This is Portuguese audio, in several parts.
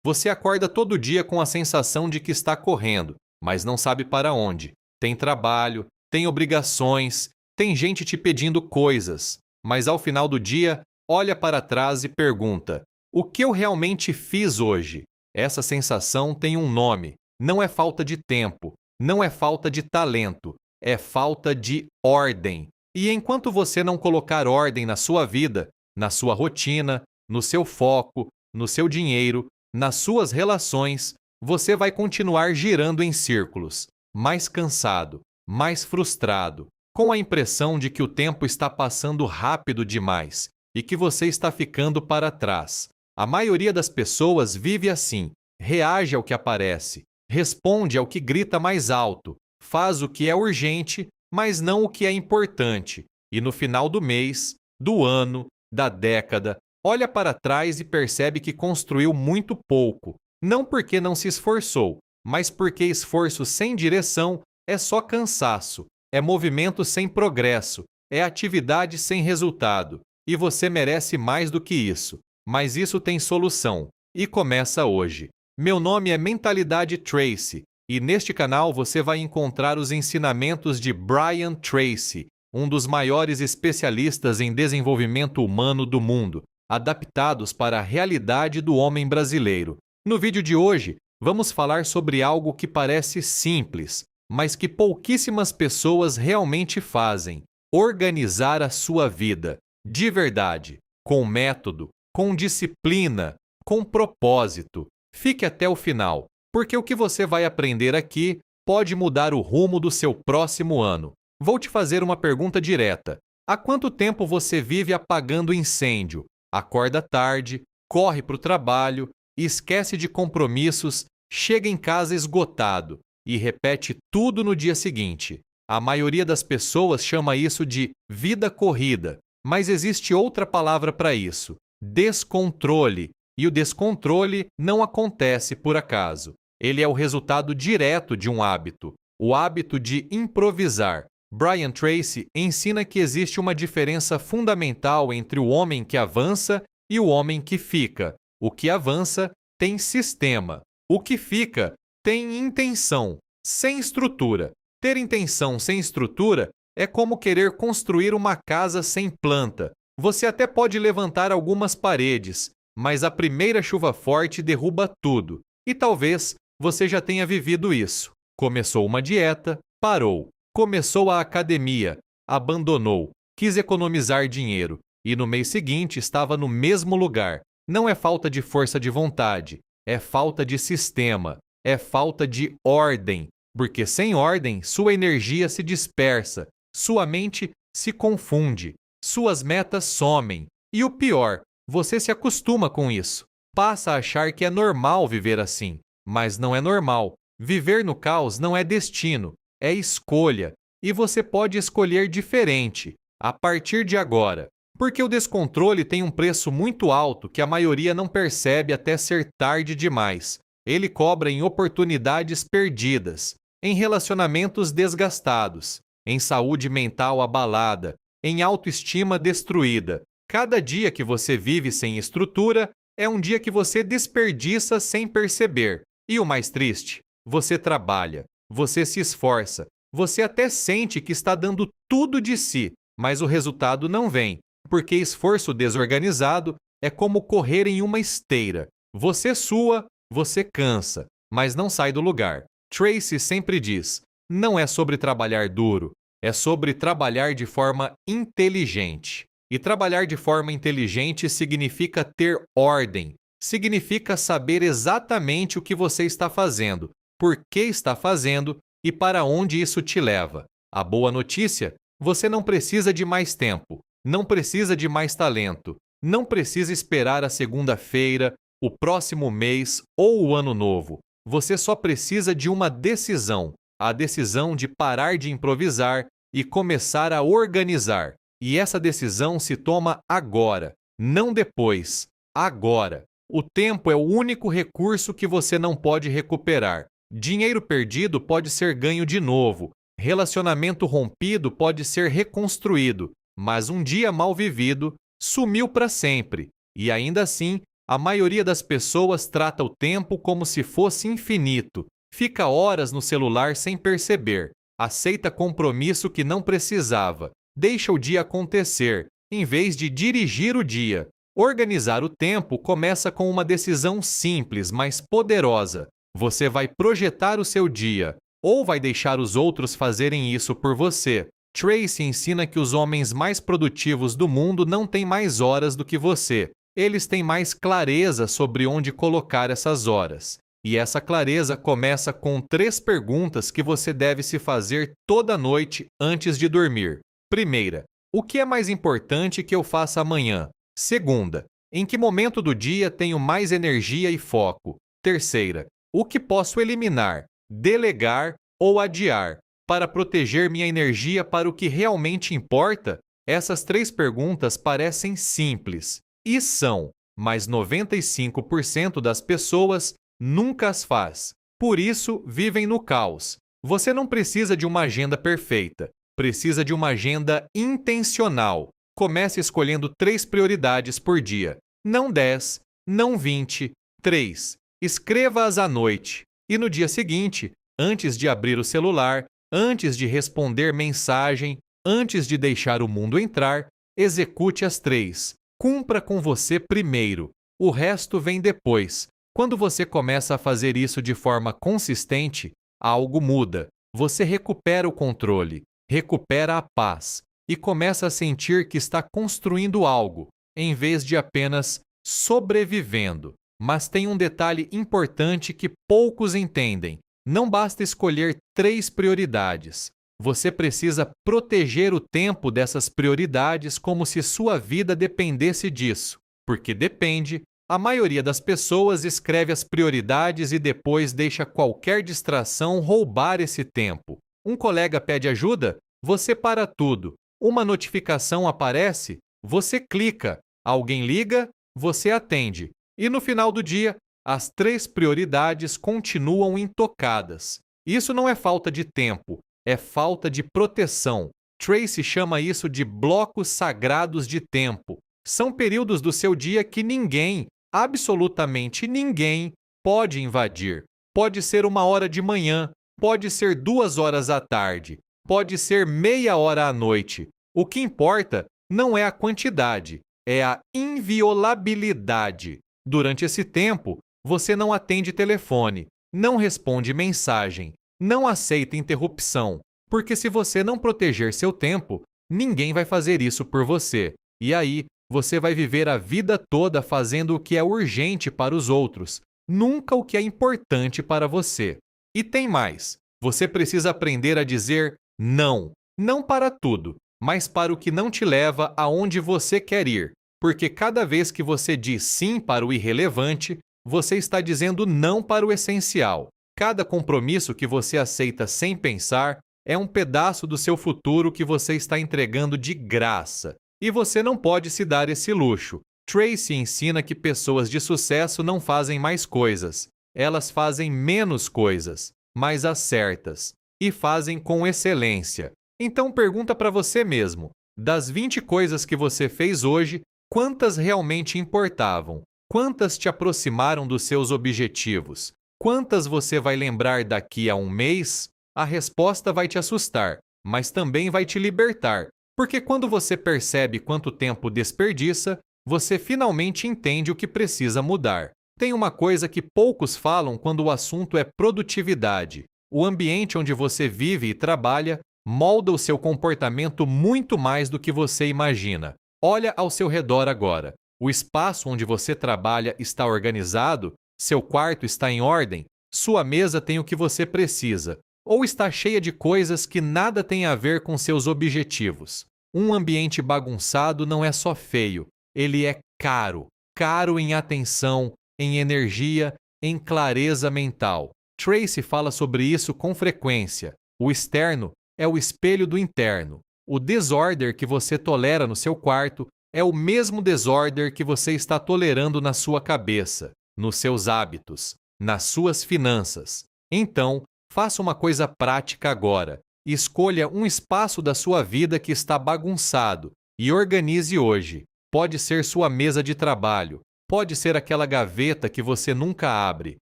Você acorda todo dia com a sensação de que está correndo, mas não sabe para onde. Tem trabalho, tem obrigações, tem gente te pedindo coisas, mas ao final do dia, olha para trás e pergunta: o que eu realmente fiz hoje? Essa sensação tem um nome. Não é falta de tempo, não é falta de talento, é falta de ordem. E enquanto você não colocar ordem na sua vida, na sua rotina, no seu foco, no seu dinheiro, nas suas relações, você vai continuar girando em círculos, mais cansado, mais frustrado, com a impressão de que o tempo está passando rápido demais e que você está ficando para trás. A maioria das pessoas vive assim, reage ao que aparece, responde ao que grita mais alto, faz o que é urgente, mas não o que é importante, e no final do mês, do ano, da década, olha para trás e percebe que construiu muito pouco, não porque não se esforçou, mas porque esforço sem direção é só cansaço, é movimento sem progresso, é atividade sem resultado, e você merece mais do que isso. Mas isso tem solução, e começa hoje. Meu nome é Mentalidade Tracy, e neste canal você vai encontrar os ensinamentos de Brian Tracy, um dos maiores especialistas em desenvolvimento humano do mundo, adaptados para a realidade do homem brasileiro. No vídeo de hoje, vamos falar sobre algo que parece simples, mas que pouquíssimas pessoas realmente fazem: organizar a sua vida, de verdade, com método, com disciplina, com propósito. Fique até o final, porque o que você vai aprender aqui pode mudar o rumo do seu próximo ano. Vou te fazer uma pergunta direta. Há quanto tempo você vive apagando incêndio? Acorda tarde, corre para o trabalho, esquece de compromissos, chega em casa esgotado e repete tudo no dia seguinte. A maioria das pessoas chama isso de vida corrida, mas existe outra palavra para isso: descontrole. E o descontrole não acontece por acaso. Ele é o resultado direto de um hábito, o hábito de improvisar. Brian Tracy ensina que existe uma diferença fundamental entre o homem que avança e o homem que fica. O que avança tem sistema. O que fica tem intenção, sem estrutura. Ter intenção sem estrutura é como querer construir uma casa sem planta. Você até pode levantar algumas paredes, mas a primeira chuva forte derruba tudo. E talvez você já tenha vivido isso. Começou uma dieta, parou. Começou a academia, abandonou. Quis economizar dinheiro e no mês seguinte estava no mesmo lugar. Não é falta de força de vontade, é falta de sistema, é falta de ordem. Porque sem ordem, sua energia se dispersa, sua mente se confunde, suas metas somem. E o pior, você se acostuma com isso. Passa a achar que é normal viver assim. Mas não é normal. Viver no caos não é destino, é escolha. E você pode escolher diferente, a partir de agora. Porque o descontrole tem um preço muito alto que a maioria não percebe até ser tarde demais. Ele cobra em oportunidades perdidas, em relacionamentos desgastados, em saúde mental abalada, em autoestima destruída. Cada dia que você vive sem estrutura é um dia que você desperdiça sem perceber. E o mais triste, você trabalha, você se esforça, você até sente que está dando tudo de si, mas o resultado não vem, porque esforço desorganizado é como correr em uma esteira. Você sua, você cansa, mas não sai do lugar. Tracy sempre diz: não é sobre trabalhar duro, é sobre trabalhar de forma inteligente. E trabalhar de forma inteligente significa ter ordem, significa saber exatamente o que você está fazendo, por que está fazendo e para onde isso te leva. A boa notícia: você não precisa de mais tempo, não precisa de mais talento, não precisa esperar a segunda-feira, o próximo mês ou o ano novo. Você só precisa de uma decisão, a decisão de parar de improvisar e começar a organizar. E essa decisão se toma agora, não depois, agora. O tempo é o único recurso que você não pode recuperar. Dinheiro perdido pode ser ganho de novo. Relacionamento rompido pode ser reconstruído. Mas um dia mal vivido sumiu para sempre. E ainda assim, A maioria das pessoas trata o tempo como se fosse infinito, fica horas no celular sem perceber, aceita compromisso que não precisava, deixa o dia acontecer, em vez de dirigir o dia. Organizar o tempo começa com uma decisão simples, mas poderosa. Você vai projetar o seu dia, ou vai deixar os outros fazerem isso por você. Tracy ensina que os homens mais produtivos do mundo não têm mais horas do que você. Eles têm mais clareza sobre onde colocar essas horas. E essa clareza começa com 3 perguntas que você deve se fazer toda noite antes de dormir. Primeira, o que é mais importante que eu faça amanhã? Segunda, em que momento do dia tenho mais energia e foco? Terceira, o que posso eliminar, delegar ou adiar para proteger minha energia para o que realmente importa? Essas 3 perguntas parecem simples, e são, mas 95% das pessoas nunca as faz. Por isso, vivem no caos. Você não precisa de uma agenda perfeita, precisa de uma agenda intencional. Comece escolhendo 3 prioridades por dia. Não 10, não 20, 3. Escreva-as à noite. E no dia seguinte, antes de abrir o celular, antes de responder mensagem, antes de deixar o mundo entrar, execute as 3. Cumpra com você primeiro. O resto vem depois. Quando você começa a fazer isso de forma consistente, algo muda. Você recupera o controle, recupera a paz e começa a sentir que está construindo algo, em vez de apenas sobrevivendo. Mas tem um detalhe importante que poucos entendem. Não basta escolher 3 prioridades. Você precisa proteger o tempo dessas prioridades como se sua vida dependesse disso. Porque depende, a maioria das pessoas escreve as prioridades e depois deixa qualquer distração roubar esse tempo. Um colega pede ajuda? Você para tudo. Uma notificação aparece? Você clica. Alguém liga? Você atende. E no final do dia, as 3 prioridades continuam intocadas. Isso não é falta de tempo, é falta de proteção. Tracy chama isso de blocos sagrados de tempo. São períodos do seu dia que ninguém, absolutamente ninguém, pode invadir. Pode ser 1 hora de manhã, pode ser 2 horas à tarde, pode ser meia hora à noite. O que importa não é a quantidade, é a inviolabilidade. Durante esse tempo, você não atende telefone, não responde mensagem, não aceita interrupção, porque se você não proteger seu tempo, ninguém vai fazer isso por você. E aí, você vai viver a vida toda fazendo o que é urgente para os outros, nunca o que é importante para você. E tem mais, você precisa aprender a dizer não, não para tudo, mas para o que não te leva aonde você quer ir, porque cada vez que você diz sim para o irrelevante, você está dizendo não para o essencial. Cada compromisso que você aceita sem pensar é um pedaço do seu futuro que você está entregando de graça. E você não pode se dar esse luxo. Tracy ensina que pessoas de sucesso não fazem mais coisas. Elas fazem menos coisas, mas as certas. E fazem com excelência. Então pergunta para você mesmo, das 20 coisas que você fez hoje, quantas realmente importavam? Quantas te aproximaram dos seus objetivos? Quantas você vai lembrar daqui a 1 mês? A resposta vai te assustar, mas também vai te libertar, porque quando você percebe quanto tempo desperdiça, você finalmente entende o que precisa mudar. Tem uma coisa que poucos falam quando o assunto é produtividade. O ambiente onde você vive e trabalha molda o seu comportamento muito mais do que você imagina. Olha ao seu redor agora. O espaço onde você trabalha está organizado? Seu quarto está em ordem? Sua mesa tem o que você precisa? Ou está cheia de coisas que nada têm a ver com seus objetivos? Um ambiente bagunçado não é só feio, ele é caro. Caro em atenção, em energia, em clareza mental. Tracy fala sobre isso com frequência. O externo é o espelho do interno. O desordem que você tolera no seu quarto é o mesmo desordem que você está tolerando na sua cabeça, nos seus hábitos, nas suas finanças. Então, faça uma coisa prática agora. Escolha um espaço da sua vida que está bagunçado e organize hoje. Pode ser sua mesa de trabalho, Pode ser aquela gaveta que você nunca abre.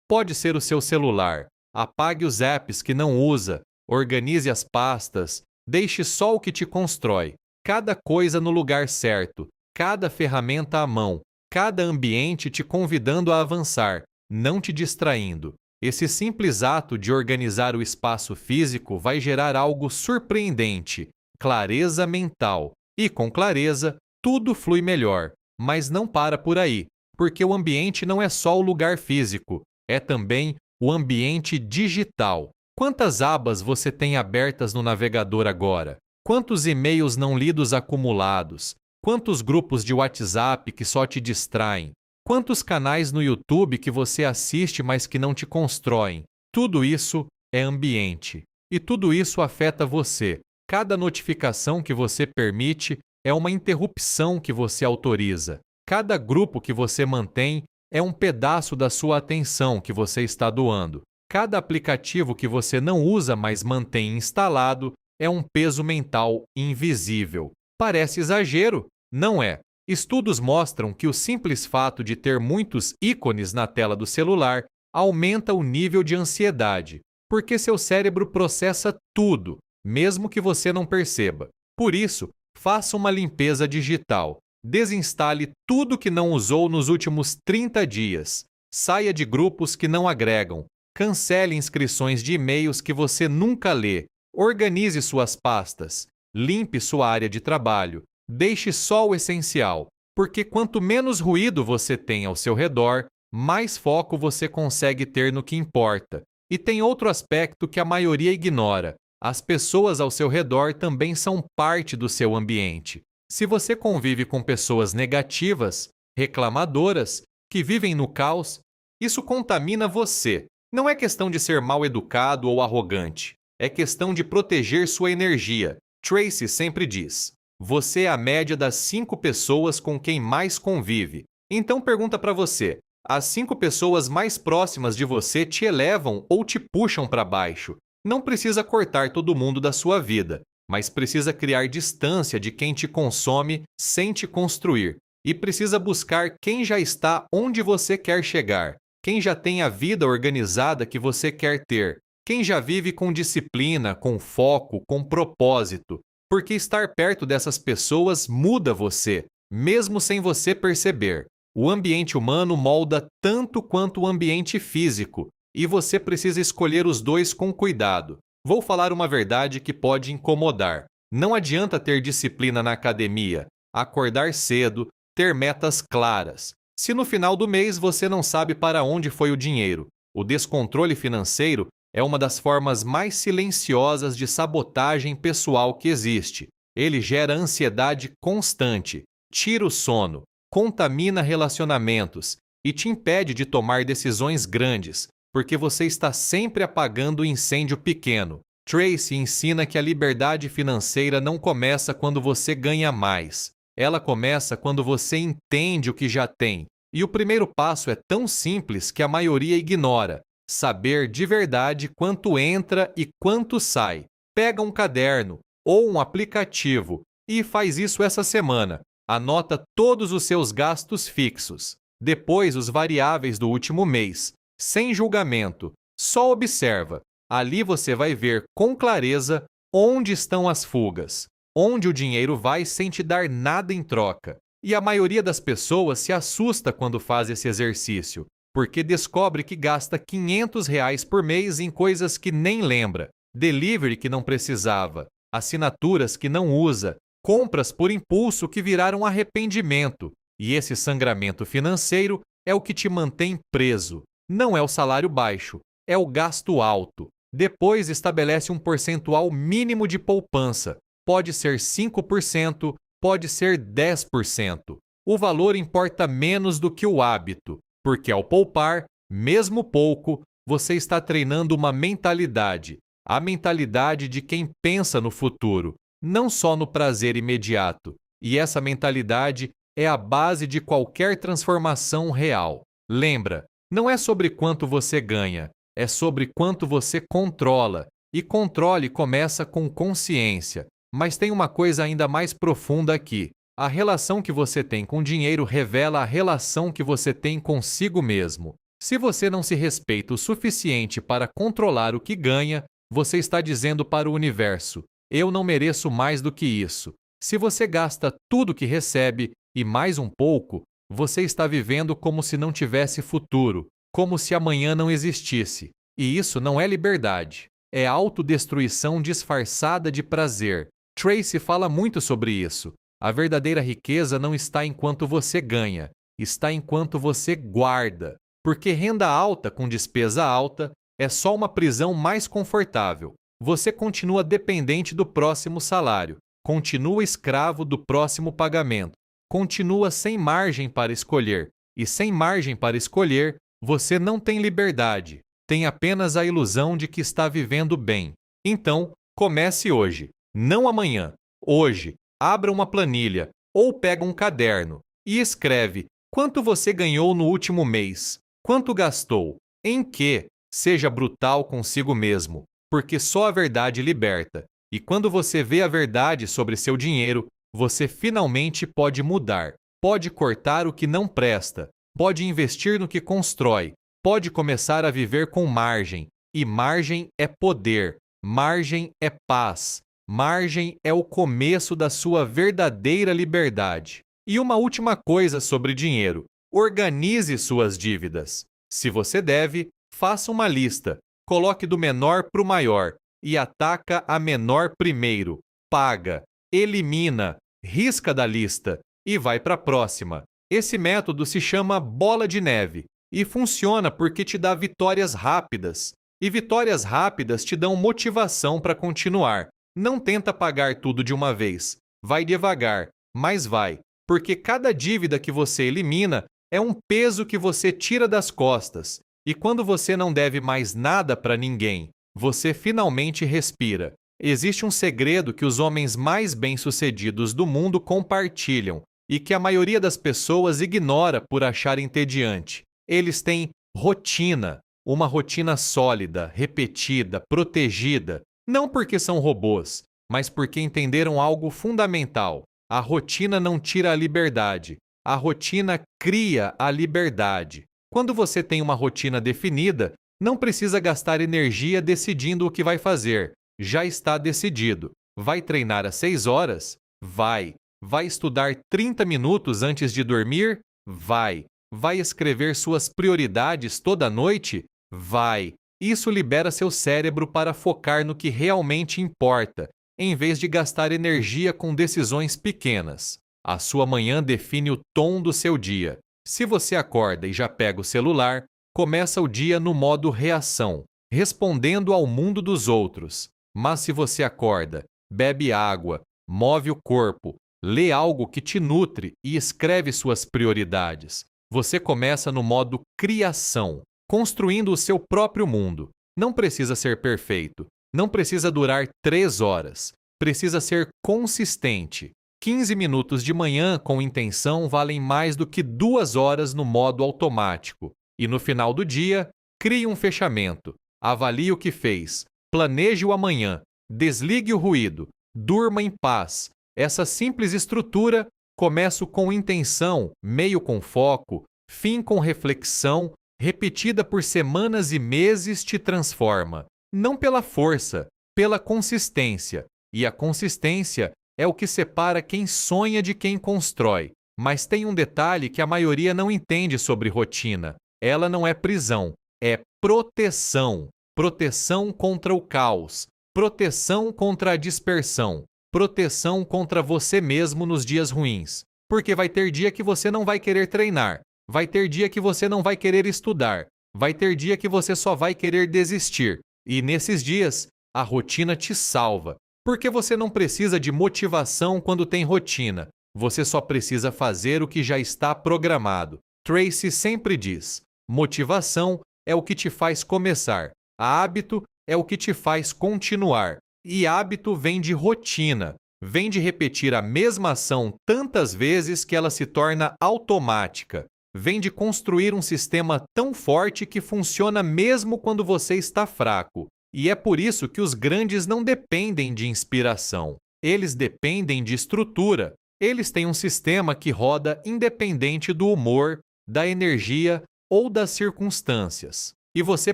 Pode ser o seu celular. Apague os apps que não usa. Organize as pastas. Deixe só o que te constrói. Cada coisa no lugar certo. Cada ferramenta à mão. Cada ambiente te convidando a avançar, não te distraindo. Esse simples ato de organizar o espaço físico vai gerar algo surpreendente, clareza mental. E com clareza, tudo flui melhor. Mas não para por aí, porque o ambiente não é só o lugar físico, é também o ambiente digital. Quantas abas você tem abertas no navegador agora? Quantos e-mails não lidos acumulados? Quantos grupos de WhatsApp que só te distraem? Quantos canais no YouTube que você assiste, mas que não te constroem? Tudo isso é ambiente. E tudo isso afeta você. Cada notificação que você permite é uma interrupção que você autoriza. Cada grupo que você mantém é um pedaço da sua atenção que você está doando. Cada aplicativo que você não usa, mas mantém instalado, é um peso mental invisível. Parece exagero? Não é. Estudos mostram que o simples fato de ter muitos ícones na tela do celular aumenta o nível de ansiedade, porque seu cérebro processa tudo, mesmo que você não perceba. Por isso, faça uma limpeza digital. Desinstale tudo que não usou nos últimos 30 dias. Saia de grupos que não agregam. Cancele inscrições de e-mails que você nunca lê. Organize suas pastas. Limpe sua área de trabalho. Deixe só o essencial, porque quanto menos ruído você tem ao seu redor, mais foco você consegue ter no que importa. E tem outro aspecto que a maioria ignora. As pessoas ao seu redor também são parte do seu ambiente. Se você convive com pessoas negativas, reclamadoras, que vivem no caos, isso contamina você. Não é questão de ser mal educado ou arrogante. É questão de proteger sua energia. Tracy sempre diz: você é a média das 5 pessoas com quem mais convive. Então pergunta para você: as 5 pessoas mais próximas de você te elevam ou te puxam para baixo? Não precisa cortar todo mundo da sua vida, mas precisa criar distância de quem te consome sem te construir. E precisa buscar quem já está onde você quer chegar, quem já tem a vida organizada que você quer ter, quem já vive com disciplina, com foco, com propósito. Porque estar perto dessas pessoas muda você, mesmo sem você perceber. O ambiente humano molda tanto quanto o ambiente físico, e você precisa escolher os dois com cuidado. Vou falar uma verdade que pode incomodar. Não adianta ter disciplina na academia, acordar cedo, ter metas claras. Se no final do mês você não sabe para onde foi o dinheiro, o descontrole financeiro é uma das formas mais silenciosas de sabotagem pessoal que existe. Ele gera ansiedade constante, tira o sono, contamina relacionamentos e te impede de tomar decisões grandes, porque você está sempre apagando o incêndio pequeno. Tracy ensina que a liberdade financeira não começa quando você ganha mais. Ela começa quando você entende o que já tem. E o primeiro passo é tão simples que a maioria ignora. Saber de verdade quanto entra e quanto sai. Pega um caderno ou um aplicativo e faz isso essa semana. Anota todos os seus gastos fixos. Depois os variáveis do último mês. Sem julgamento. Só observa. Ali você vai ver com clareza onde estão as fugas. Onde o dinheiro vai sem te dar nada em troca. E a maioria das pessoas se assusta quando faz esse exercício, porque descobre que gasta R$ 500 por mês em coisas que nem lembra, delivery que não precisava, assinaturas que não usa, compras por impulso que viraram arrependimento. E esse sangramento financeiro é o que te mantém preso. Não é o salário baixo, é o gasto alto. Depois estabelece um percentual mínimo de poupança. Pode ser 5%, pode ser 10%. O valor importa menos do que o hábito, porque ao poupar, mesmo pouco, você está treinando uma mentalidade, a mentalidade de quem pensa no futuro, não só no prazer imediato. E essa mentalidade é a base de qualquer transformação real. Lembra, não é sobre quanto você ganha, é sobre quanto você controla. E controle começa com consciência. Mas tem uma coisa ainda mais profunda aqui. A relação que você tem com dinheiro revela a relação que você tem consigo mesmo. Se você não se respeita o suficiente para controlar o que ganha, você está dizendo para o universo: eu não mereço mais do que isso. Se você gasta tudo que recebe e mais um pouco, você está vivendo como se não tivesse futuro, como se amanhã não existisse. E isso não é liberdade. É autodestruição disfarçada de prazer. Tracy fala muito sobre isso. A verdadeira riqueza não está enquanto você ganha, está enquanto você guarda. Porque renda alta com despesa alta é só uma prisão mais confortável. Você continua dependente do próximo salário, continua escravo do próximo pagamento, continua sem margem para escolher. E sem margem para escolher, você não tem liberdade, tem apenas a ilusão de que está vivendo bem. Então, comece hoje, não amanhã. Hoje, abra uma planilha ou pega um caderno e escreve quanto você ganhou no último mês, quanto gastou, em que. Seja brutal consigo mesmo, porque só a verdade liberta. E quando você vê a verdade sobre seu dinheiro, você finalmente pode mudar, pode cortar o que não presta, pode investir no que constrói, pode começar a viver com margem. E margem é poder, margem é paz, margem é o começo da sua verdadeira liberdade. E uma última coisa sobre dinheiro: organize suas dívidas. Se você deve, faça uma lista, coloque do menor para o maior e ataca a menor primeiro. Paga, elimina, risca da lista e vai para a próxima. Esse método se chama bola de neve e funciona porque te dá vitórias rápidas. E vitórias rápidas te dão motivação para continuar. Não tenta pagar tudo de uma vez. Vai devagar, mas vai, porque cada dívida que você elimina é um peso que você tira das costas. E quando você não deve mais nada para ninguém, você finalmente respira. Existe um segredo que os homens mais bem-sucedidos do mundo compartilham e que a maioria das pessoas ignora por achar entediante. Eles têm rotina, uma rotina sólida, repetida, protegida, não porque são robôs, mas porque entenderam algo fundamental. A rotina não tira a liberdade, a rotina cria a liberdade. Quando você tem uma rotina definida, não precisa gastar energia decidindo o que vai fazer. Já está decidido. Vai treinar às 6 horas? Vai. Vai estudar 30 minutos antes de dormir? Vai. Vai escrever suas prioridades toda noite? Vai. Isso libera seu cérebro para focar no que realmente importa, em vez de gastar energia com decisões pequenas. A sua manhã define o tom do seu dia. Se você acorda e já pega o celular, começa o dia no modo reação, respondendo ao mundo dos outros. Mas se você acorda, bebe água, move o corpo, lê algo que te nutre e escreve suas prioridades, você começa no modo criação, construindo o seu próprio mundo. Não precisa ser perfeito, não precisa durar 3 horas, precisa ser consistente. 15 minutos de manhã com intenção valem mais do que 2 horas no modo automático. E no final do dia, crie um fechamento. Avalie o que fez. Planeje o amanhã. Desligue o ruído. Durma em paz. Essa simples estrutura, começo com intenção, meio com foco, fim com reflexão, repetida por semanas e meses, te transforma. Não pela força, pela consistência. E a consistência é o que separa quem sonha de quem constrói. Mas tem um detalhe que a maioria não entende sobre rotina. Ela não é prisão, é proteção. Proteção contra o caos, proteção contra a dispersão, proteção contra você mesmo nos dias ruins. Porque vai ter dia que você não vai querer treinar, vai ter dia que você não vai querer estudar, vai ter dia que você só vai querer desistir. E nesses dias, a rotina te salva. Porque você não precisa de motivação quando tem rotina. Você só precisa fazer o que já está programado. Tracy sempre diz: motivação é o que te faz começar. Hábito é o que te faz continuar. E hábito vem de rotina. Vem de repetir a mesma ação tantas vezes que ela se torna automática. Vem de construir um sistema tão forte que funciona mesmo quando você está fraco. E é por isso que os grandes não dependem de inspiração. Eles dependem de estrutura. Eles têm um sistema que roda independente do humor, da energia ou das circunstâncias. E você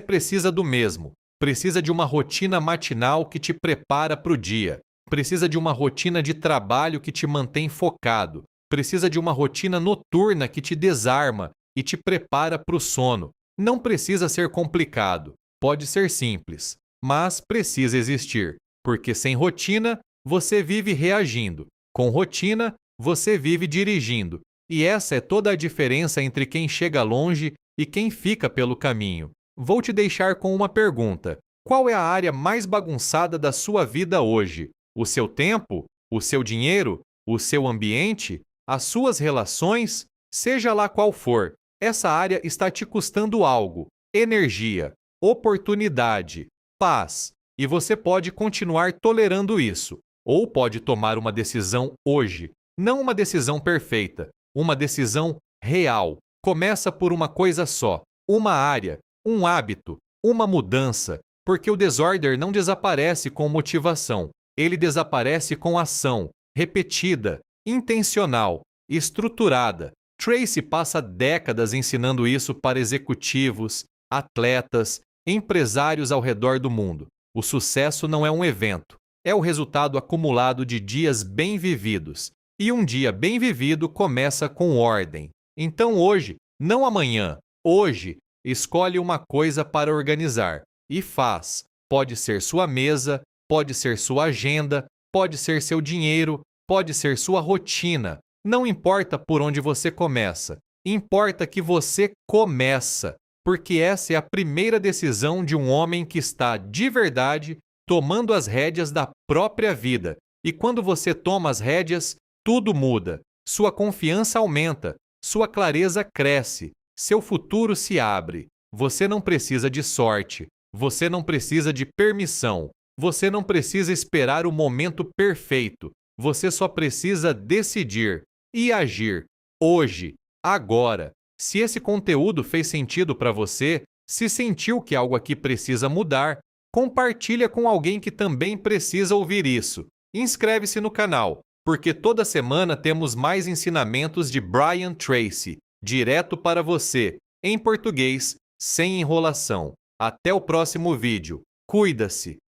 precisa do mesmo. Precisa de uma rotina matinal que te prepara para o dia. Precisa de uma rotina de trabalho que te mantém focado. Precisa de uma rotina noturna que te desarma e te prepara para o sono. Não precisa ser complicado. Pode ser simples, mas precisa existir. Porque sem rotina, você vive reagindo. Com rotina, você vive dirigindo. E essa é toda a diferença entre quem chega longe e quem fica pelo caminho. Vou te deixar com uma pergunta. Qual é a área mais bagunçada da sua vida hoje? O seu tempo? O seu dinheiro? O seu ambiente? As suas relações? Seja lá qual for, essa área está te custando algo: energia, oportunidade, paz. E você pode continuar tolerando isso, ou pode tomar uma decisão hoje. Não uma decisão perfeita, uma decisão real. Começa por uma coisa só, uma área, um hábito, uma mudança, porque o desordem não desaparece com motivação, ele desaparece com ação, repetida, intencional, estruturada. Tracy passa décadas ensinando isso para executivos, atletas, empresários ao redor do mundo. O sucesso não é um evento, é o resultado acumulado de dias bem vividos. E um dia bem vivido começa com ordem. Então hoje, não amanhã, hoje, escolhe uma coisa para organizar e faz. Pode ser sua mesa, pode ser sua agenda, pode ser seu dinheiro, pode ser sua rotina. Não importa por onde você começa, importa que você começa, porque essa é a primeira decisão de um homem que está, de verdade, tomando as rédeas da própria vida. E quando você toma as rédeas, tudo muda. Sua confiança aumenta, sua clareza cresce, seu futuro se abre. Você não precisa de sorte, você não precisa de permissão, você não precisa esperar o momento perfeito. Você só precisa decidir e agir hoje, agora. Se esse conteúdo fez sentido para você, se sentiu que algo aqui precisa mudar, compartilha com alguém que também precisa ouvir isso. Inscreve-se no canal, porque toda semana temos mais ensinamentos de Brian Tracy, direto para você, em português, sem enrolação. Até o próximo vídeo. Cuida-se!